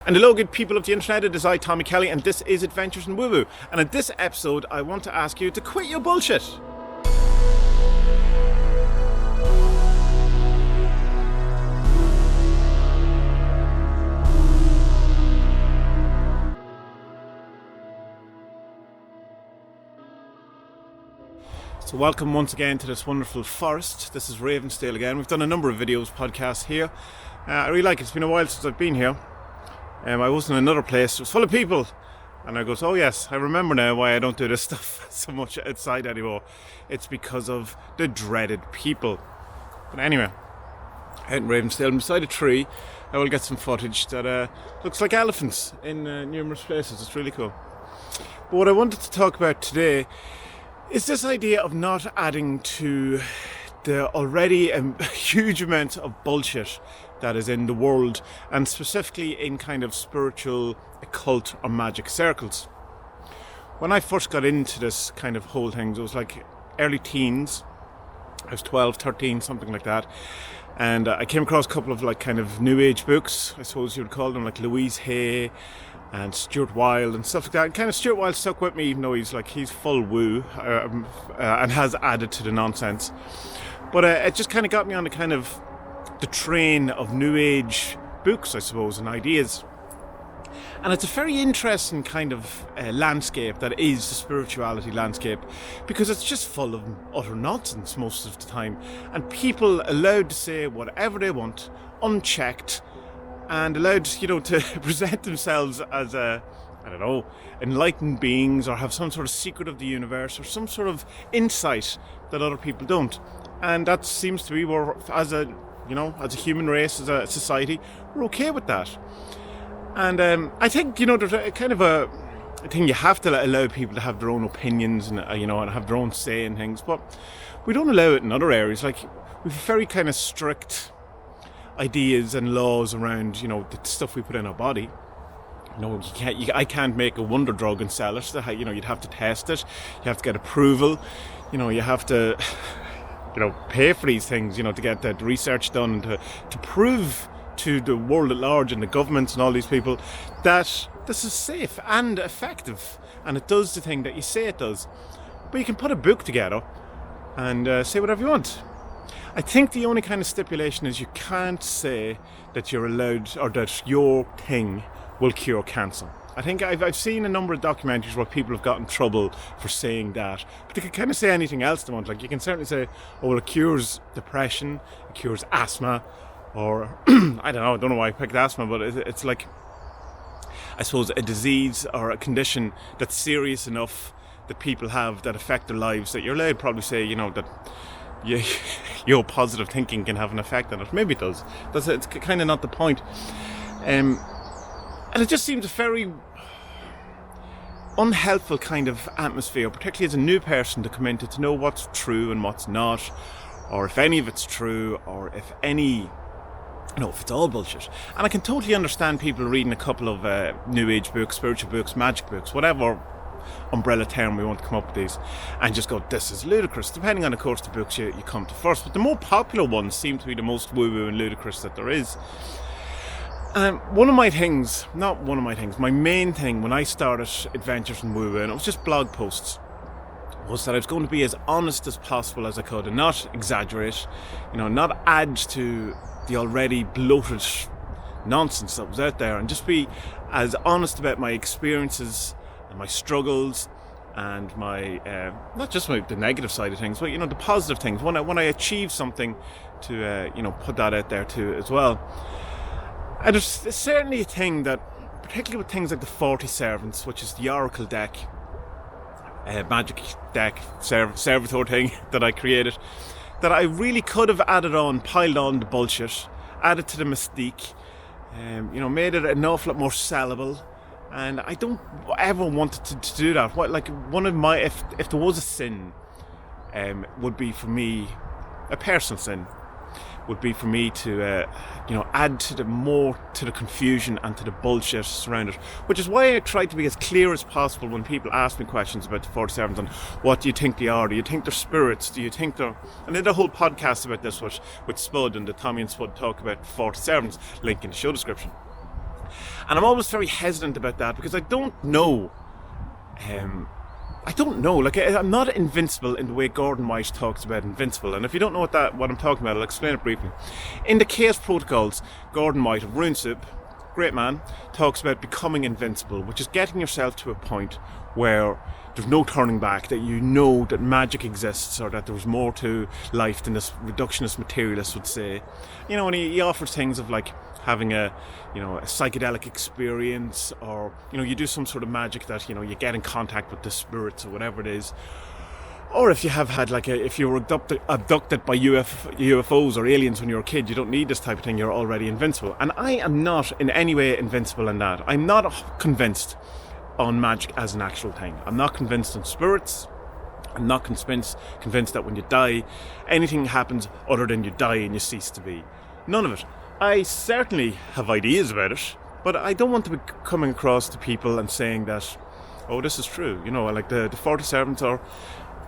And hello good people of the internet, it is I, Tommy Kelly, and this is Adventures in Woo Woo. And in this episode I want to ask you to quit your bullshit. So welcome once again to this wonderful forest. This is Ravensdale again. We've done a number of videos, podcasts here. I really like it. It's been a while since I've been here. I was in another place. It was full of people. And I goes, oh yes, I remember now why I don't do this stuff so much outside anymore. It's because of the dreaded people. But anyway, out in Ravensdale, beside a tree, I will get some footage that looks like elephants in numerous places. It's really cool. But what I wanted to talk about today is this idea of not adding to the already huge amount of bullshit that is in the world, and specifically in kind of spiritual, occult or magic circles. When I first got into this kind of whole thing, it was like early teens. I was 12, 13, something like that. And I came across a couple of like kind of new age books, I suppose you would call them, like Louise Hay and Stuart Wilde and stuff like that. And kind of Stuart Wilde stuck with me, even though he's full woo and has added to the nonsense. But it just kind of got me on the train of new age books, I suppose, and ideas. And it's a very interesting kind of landscape that is the spirituality landscape, because it's just full of utter nonsense most of the time, and people allowed to say whatever they want, unchecked, and allowed, to present themselves as enlightened beings, or have some sort of secret of the universe, or some sort of insight that other people don't. And that seems to be where, as a human race, as a society, we're okay with that. And I think, there's a kind of a thing, you have to allow people to have their own opinions and, and have their own say in things, but we don't allow it in other areas. Like, we've very kind of strict ideas and laws around, the stuff we put in our body. I can't make a wonder drug and sell it. So, you'd have to test it. You have to get approval. You have to, pay for these things, to get that research done, and to prove to the world at large and the governments and all these people that this is safe and effective, and it does the thing that you say it does. But you can put a book together and say whatever you want. I think the only kind of stipulation is you can't say that you're allowed, or that your thing will cure cancer. I think I've seen a number of documentaries where people have got in trouble for saying that, but they can kind of say anything else they want. Like, you can certainly say, oh well, it cures depression, it cures asthma, or I don't know why I picked asthma, but it's like, I suppose, a disease or a condition that's serious enough that people have that affect their lives, that you're allowed to probably say, that your positive thinking can have an effect on it. Maybe it does. It's kind of not the point. And it just seems a very unhelpful kind of atmosphere, particularly as a new person, to come into to know what's true and what's not, or if any of it's true, or if it's all bullshit. And I can totally understand people reading a couple of new age books, spiritual books, magic books, whatever umbrella term we want to come up with these, and just go, this is ludicrous, depending on, of course, the books you come to first. But the more popular ones seem to be the most woo-woo and ludicrous that there is. My main thing when I started Adventures in Woo Woo, and it was just blog posts, was that I was going to be as honest as possible as I could, and not exaggerate, not add to the already bloated nonsense that was out there, and just be as honest about my experiences and my struggles and my not just the negative side of things, but the positive things. When I achieve something, to put that out there too as well. And there's certainly a thing that, particularly with things like the 40 Servants, which is the Oracle deck, magic deck, servitor thing that I created, that I really could have piled on the bullshit, added to the mystique, made it an awful lot more sellable. And I don't ever want to do that. One of my, if there was a sin, would be for me, a personal sin, would be for me to, add to the confusion and to the bullshit surrounded. Which is why I try to be as clear as possible when people ask me questions about the 47s and what do you think they are? Do you think they're spirits? Do you think they're... And I did a whole podcast about this with Spud, and the Tommy and Spud talk about 47s, link in the show description. And I'm always very hesitant about that because I don't know. Like, I'm not invincible in the way Gordon White talks about invincible. And if you don't know what I'm talking about, I'll explain it briefly. In the Chaos Protocols, Gordon White of RuneSoup, great man, talks about becoming invincible, which is getting yourself to a point where there's no turning back, that you know that magic exists, or that there's more to life than this reductionist materialist would say. You know, and he offers things of like having a psychedelic experience, or, you know, you do some sort of magic that, you know, you get in contact with the spirits or whatever it is. Or if you have had if you were abducted by UFOs or aliens when you were a kid, you don't need this type of thing, you're already invincible. And I am not in any way invincible in that. I'm not convinced on magic as an actual thing. I'm not convinced on spirits. I'm not convinced that when you die, anything happens other than you die and you cease to be. None of it. I certainly have ideas about it, but I don't want to be coming across to people and saying that, oh, this is true. You know, like the 47s are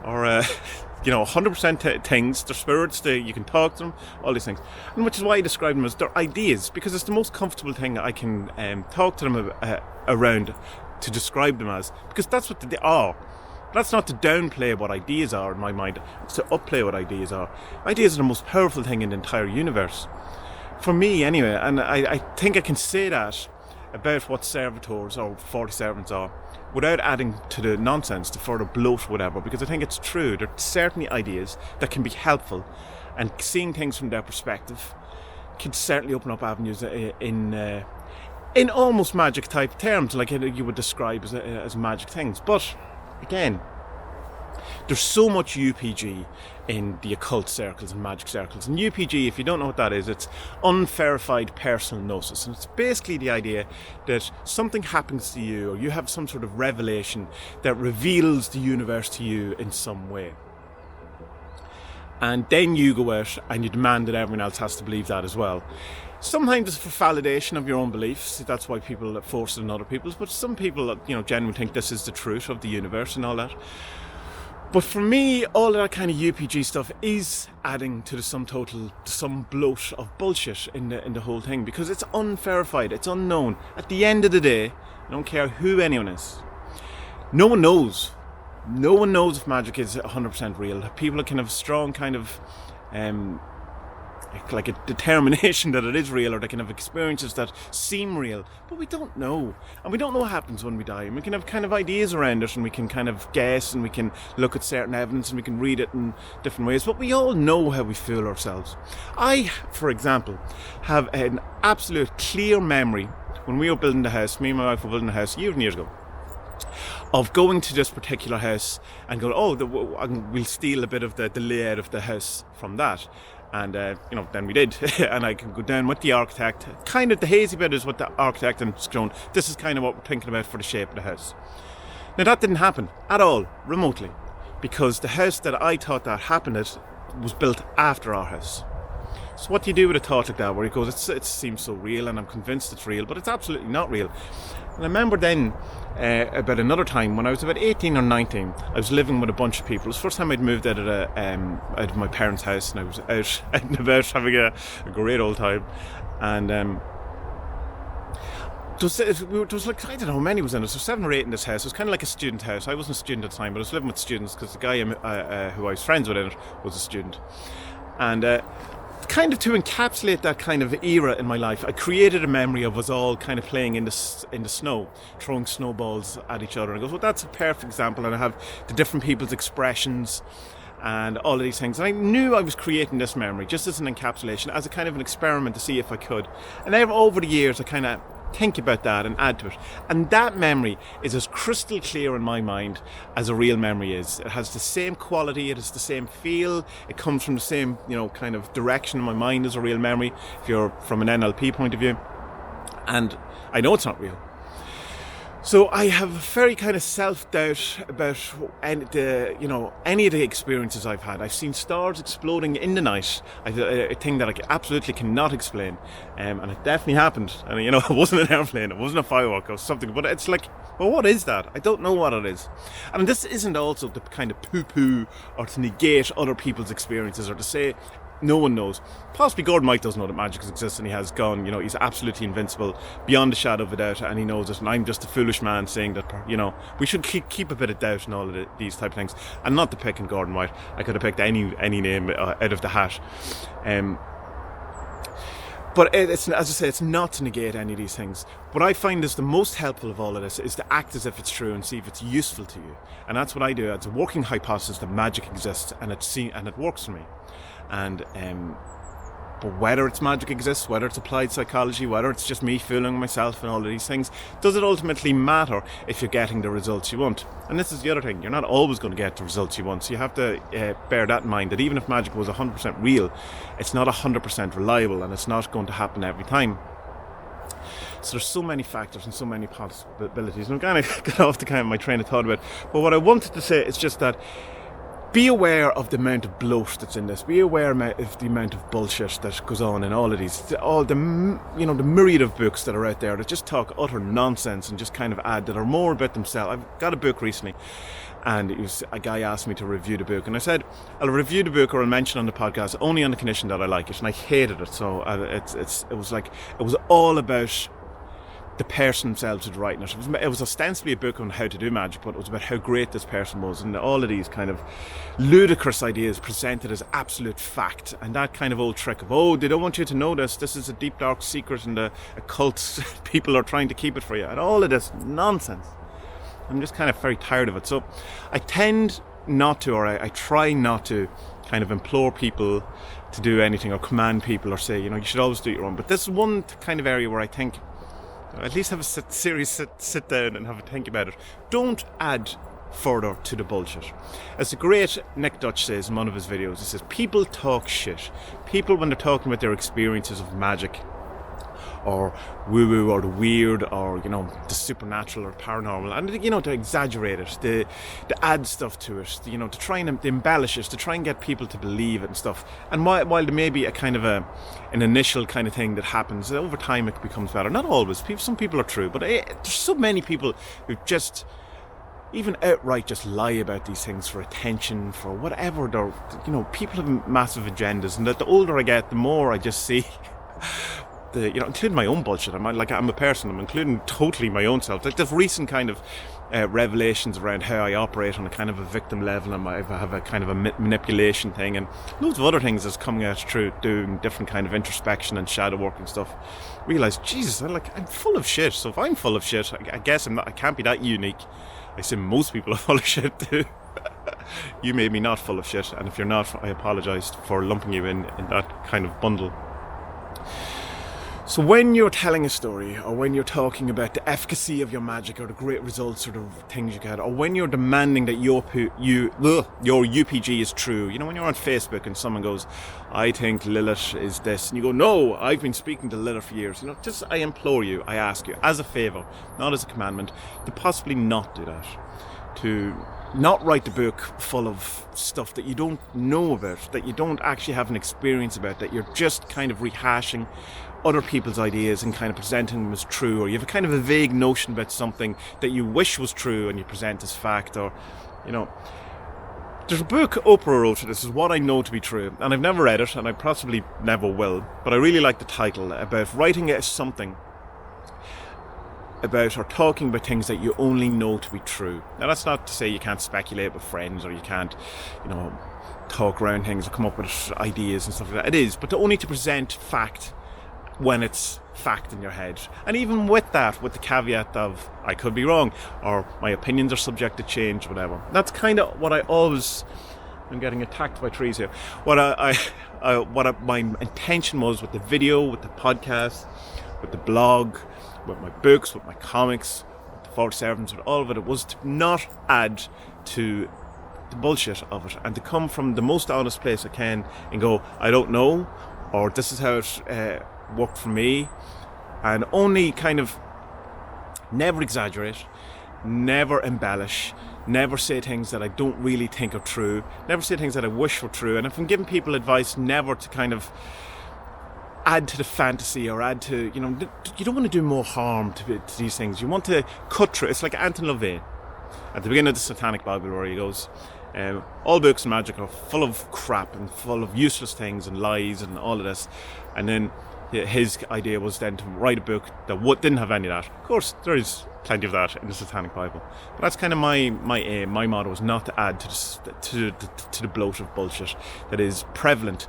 100% things. They're spirits. You can talk to them. All these things, and which is why I describe them as they're ideas, because it's the most comfortable thing I can talk to them around to describe them as, because that's what they are. That's not to downplay what ideas are in my mind. It's to upplay what ideas are. Ideas are the most powerful thing in the entire universe. For me, anyway, and I think I can say that about what servitors or 47s are without adding to the nonsense, to further bloat whatever, because I think it's true. There are certainly ideas that can be helpful, and seeing things from their perspective can certainly open up avenues in almost magic type terms, like you would describe as magic things. But again, there's so much UPG in the occult circles and magic circles. And UPG, if you don't know what that is, it's unverified personal gnosis. And it's basically the idea that something happens to you, or you have some sort of revelation that reveals the universe to you in some way. And then you go out and you demand that everyone else has to believe that as well. Sometimes it's for validation of your own beliefs. That's why people force it on other people's. But some people, genuinely think this is the truth of the universe and all that. But for me, all that kind of UPG stuff is adding to the sum bloat of bullshit in the whole thing, because it's unverified, it's unknown. At the end of the day, I don't care who anyone is. No one knows. No one knows if magic is 100% real. People can have a strong kind of like a determination that it is real, or they can have experiences that seem real, but we don't know. And we don't know what happens when we die, and we can have kind of ideas around it, and we can kind of guess, and we can look at certain evidence, and we can read it in different ways, but we all know how we feel ourselves. I, for example, have an absolute clear memory when we were building the house, me and my wife were building the house years and years ago, of going to this particular house and going, we'll steal a bit of the layout of the house from that. And, then we did. And I can go down with the architect. Kind of the hazy bit is what the architect and shown. This is kind of what we're thinking about for the shape of the house. Now, that didn't happen at all, remotely. Because the house that I thought that happened at was built after our house. So what do you do with a thought like that, where it goes, it seems so real, and I'm convinced it's real, but it's absolutely not real. And I remember then, about another time, when I was about 18 or 19, I was living with a bunch of people. It was the first time I'd moved out of my parents' house, and I was out and about having a great old time. And there was like, I don't know how many was in it. So 7 or 8 in this house. It was kind of like a student house. I wasn't a student at the time, but I was living with students, because the guy who I was friends with in it was a student. And kind of to encapsulate that kind of era in my life, I created a memory of us all kind of playing in the snow, throwing snowballs at each other. And I go, well, that's a perfect example. And I have the different people's expressions and all of these things. And I knew I was creating this memory just as an encapsulation, as a kind of an experiment to see if I could. And over the years, I kind of think about that and add to it. And that memory is as crystal clear in my mind as a real memory is. It has the same quality, it has the same feel, it comes from the same, kind of direction in my mind as a real memory, if you're from an NLP point of view. And I know it's not real. So I have a very kind of self-doubt about any of the experiences I've had. I've seen stars exploding in the night, a thing that I absolutely cannot explain, and it definitely happened. And it wasn't an airplane, it wasn't a firework or something, but it's like, well, what is that? I don't know what it is. And this isn't also to kind of poo-poo or to negate other people's experiences, or to say No one knows. Possibly Gordon Mike doesn't know that magic exists, and he has gone, he's absolutely invincible beyond a shadow of a doubt, and he knows it, and I'm just a foolish man saying that, we should keep a bit of doubt in all of these type of things. And not to pick on Gordon White, I could have picked any name out of the hat. But it's, as I say, it's not to negate any of these things. What I find is the most helpful of all of this is to act as if it's true and see if it's useful to you. And that's what I do. It's a working hypothesis that magic exists, and it works for me. And but whether it's magic exists, whether it's applied psychology, whether it's just me fooling myself and all of these things, does it ultimately matter if you're getting the results you want? And this is the other thing, you're not always going to get the results you want, so you have to bear that in mind, that even if magic was 100% real, it's not 100% reliable, and it's not going to happen every time. So there's so many factors and so many possibilities, and I'm going to get off the kind of my train of thought about it, but what I wanted to say is just that be aware of the amount of bloat that's in this. Be aware of the amount of bullshit that goes on in all of these. All the myriad of books that are out there that just talk utter nonsense and just kind of add that are more about themselves. I've got a book recently, and a guy asked me to review the book, and I said I'll review the book or I'll mention on the podcast only on the condition that I like it, and I hated it. So it was all about the person themselves who's writing it. It was ostensibly a book on how to do magic, but it was about how great this person was, and all of these kind of ludicrous ideas presented as absolute fact, and that kind of old trick of, they don't want you to know this is a deep dark secret, and the occult people are trying to keep it for you, and all of this nonsense. I'm just kind of very tired of it. So I tend not to, or I try not to kind of implore people to do anything or command people or say, you should always do your own. But this is one kind of area where I think at least have a sit down and have a think about it. Don't add further to the bullshit. As the great Nick Dutch says in one of his videos, he says, people talk shit. People, when they're talking about their experiences of magic or woo-woo or the weird or, the supernatural or paranormal, and, to exaggerate it, to add stuff to it, to try and embellish it, to try and get people to believe it and stuff. And while there may be a kind of an initial kind of thing that happens, over time it becomes better. Not always. Some people are true, but there's so many people who just even outright just lie about these things for attention, for whatever. People have massive agendas, and the older I get, the more I just see including my own bullshit. I'm a person. I'm including totally my own self. Like the recent kind of revelations around how I operate on a kind of a victim level, and I have a kind of a manipulation thing, and loads of other things that's coming out through doing different kind of introspection and shadow work and stuff. Realize, Jesus, I'm full of shit. So if I'm full of shit, I guess I can't be that unique. I assume most people are full of shit too. You may be not full of shit, and if you're not, I apologise for lumping you in that kind of bundle. So when you're telling a story, or when you're talking about the efficacy of your magic, or the great results, or the things you get, or when you're demanding that your UPG is true, when you're on Facebook and someone goes, I think Lilith is this, and you go, no, I've been speaking to Lilith for years. Just I implore you, I ask you, as a favour, not as a commandment, to possibly not do that. To not write the book full of stuff that you don't know about, that you don't actually have an experience about, that you're just kind of rehashing other people's ideas and kind of presenting them as true, or you have a kind of a vague notion about something that you wish was true and you present as fact, or there's a book Oprah wrote, this is what I know to be true, and I've never read it and I possibly never will, but I really like the title, about writing something about or talking about things that you only know to be true. Now that's not to say you can't speculate with friends, or you can't talk around things or come up with ideas and stuff like that. It is, but only to present fact when it's fact in your head. And even with that, with the caveat of I could be wrong, or my opinions are subject to change, whatever. That's kind of what I always... I'm getting attacked by trees here. What my intention was with the video, with the podcast, with the blog, with my books, with my comics, with the False Servants, with all of it was to not add to the bullshit of it, and to come from the most honest place I can and go, I don't know, or this is how it worked for me, and only kind of never exaggerate, never embellish, never say things that I don't really think are true, never say things that I wish were true. And if I'm giving people advice, never to kind of add to the fantasy or add to, you don't want to do more harm to these things. You want to cut through. It's like Anton LaVey at the beginning of the Satanic Bible, where he goes, All books in magic are full of crap and full of useless things and lies and all of this. And then his idea was then to write a book that didn't have any of that. Of course, there is plenty of that in the Satanic Bible. But that's kind of my aim. My motto is not to add to the bloat of bullshit that is prevalent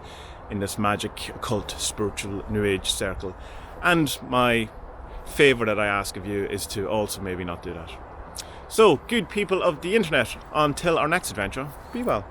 in this magic, occult, spiritual, New Age circle. And my favour that I ask of you is to also maybe not do that. So, good people of the internet, until our next adventure, be well.